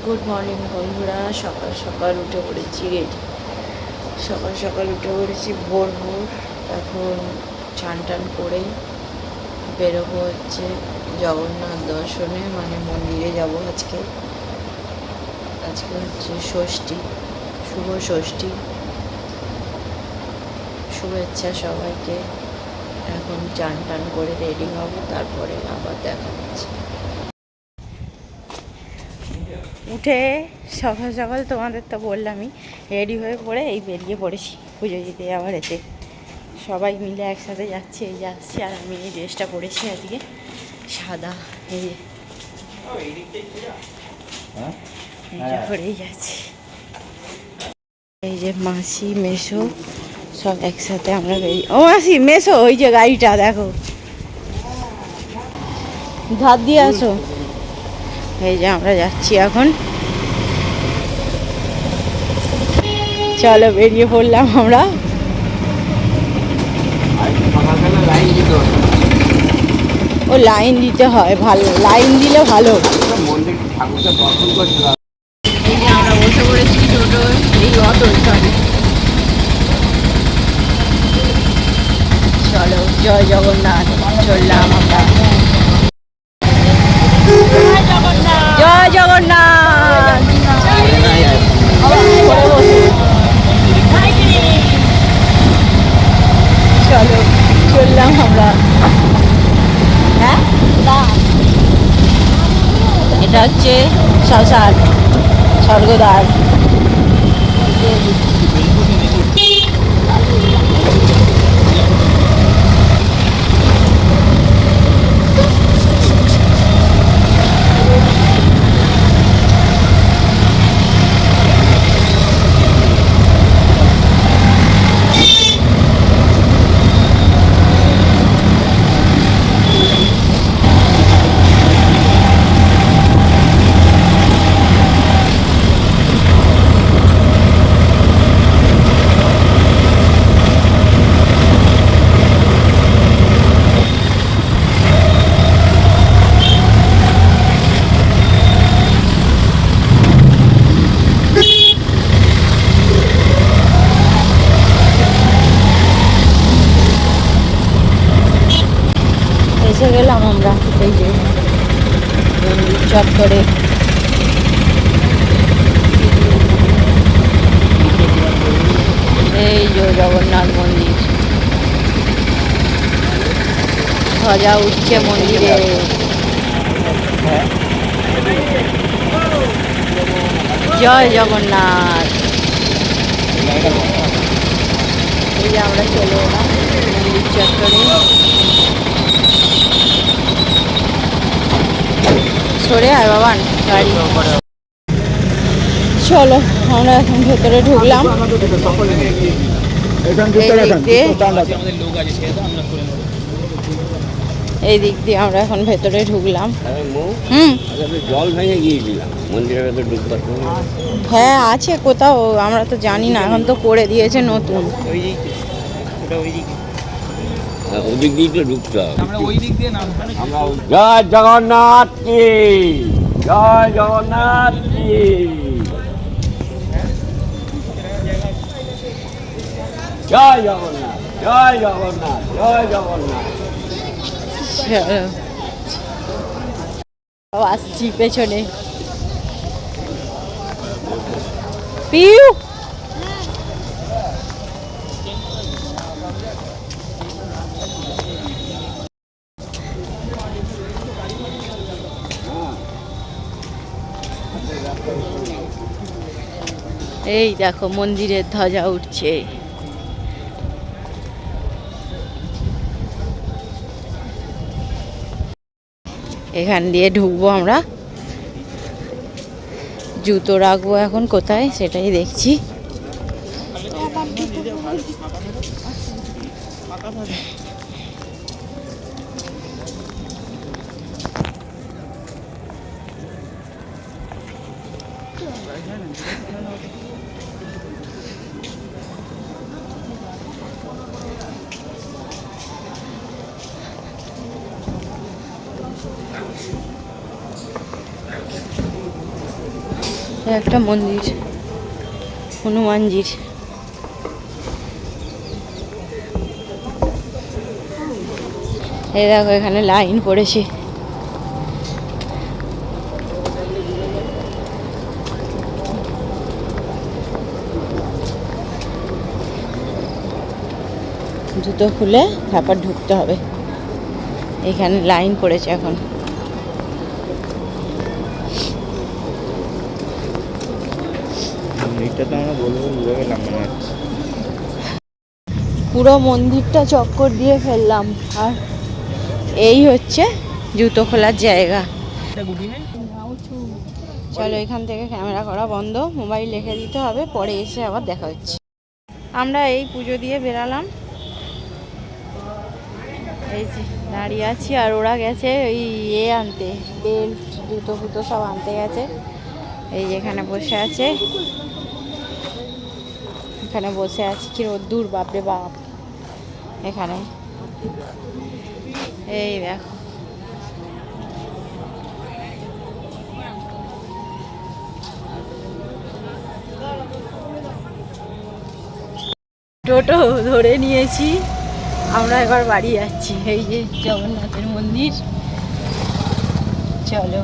Good morning বন্ধুরা। সকাল সকাল উঠে পড়েছি ভোর ভোর। এখন চান টান করে বেরোবো হচ্ছে জগন্নাথ দর্শনে, মানে মন্দিরে যাব। আজকে হচ্ছে ষষ্ঠী, শুভ ষষ্ঠী। শুভেচ্ছা সবাইকে। এখন চান টান করে রেডি হব, তারপরে আবার দেখা হচ্ছে। উঠে সকাল সকাল তোমাদের তো বললামই, রেডি হয়ে পড়ে এই বেরিয়ে পড়েছি পুজো দিতে। আবার এতে সবাই মিলে একসাথে যাচ্ছি, এই যাচ্ছি। আর আমি এই ড্রেসটা পরেছি আজকে, সাদা। এই করেই যাচ্ছি। এই যে মাসি মেসো সব একসাথে আমরা বেরিয়ে। ও মাসি মেসো, ওই যে গাড়িটা দেখো, ধার দিয়ে আসো। এই যে আমরা যাচ্ছি এখন, চলো বেরিয়ে পড়লাম আমরা। ও লাইন দিতে হয়, ভালো লাইন দিলে ভালো। এই যে আমরা বসে পড়েছি টোটো, এই অটো, সরি। চলো, জয় জগন্নাথ। চললাম আমরা। জয় জগন্নাথ। চলো চললাম আমরা। হ্যাঁ, এটা হচ্ছে শ্মশান, স্বর্গদ্বার। এসে গেলাম আমরা এই যে মন্দির চত্বরে। এই যে জগন্নাথ মন্দির, ধ্বজা উঠছে মন্দিরে। জয় জগন্নাথ। এই যে আমরা চলে এলাম মন্দির চত্বরে। সরে আয় বাবা গাড়ি। চলো আমরা এখন ভেতরে ঢুকলাম। এই দিক দিয়ে আমরা এখন ভেতরে ঢুকলাম। জল ভেঙে গিয়েছিলাম মন্দিরের ভেতরে ঢুকবার সময়। হ্যাঁ আছে কোথাও, আমরা তো জানি না, এখন তো করে দিয়েছে নতুন। ওদিক দিয়ে তো ঢুকতে হবে। জয় জগন্নাথ কি, জয় জগন্নাথ কি। জয় জগন্নাথ, জয় জগন্নাথ, জয় জগন্নাথ। আসছি পেছনে। পিউ এই দেখো মন্দিরের ধ্বজা উঠছে। এখান দিয়ে ঢুকবো আমরা। জুতো রাখবো এখন কোথায় সেটাই দেখছি। এই একটা মন্দির, হনুমানজির। এই দেখো এখানে লাইন পড়েছে। জুতো খুলে তারপর ঢুকতে হবে। এখানে লাইন পড়েছে এখন। পুরো মন্দিরটা চক্কর দিয়ে ফেললাম, আর এই হচ্ছে জুতো খোলার জায়গা। চলো এখান থেকে ক্যামেরা করা বন্ধ, মোবাইল রেখে দিতে হবে, পরে এসে আবার দেখা হচ্ছে। আমরা এই পুজো দিয়ে বেরালাম, এই যে দাঁড়িয়ে আছি, আর ওরা গেছে ওই আনতে, বেল্ট জুতো ফুতো সব আনতে গেছে। এই যেখানে বসে আছে, এখানে বসে আছি, কি রোদ্দুর, বাপরে বাপ। এখানে এই দেখো, টোটো ধরে নিয়েছি, আমরা এবার বাড়ি যাচ্ছি। এই যে জগন্নাথের মন্দির, চলো।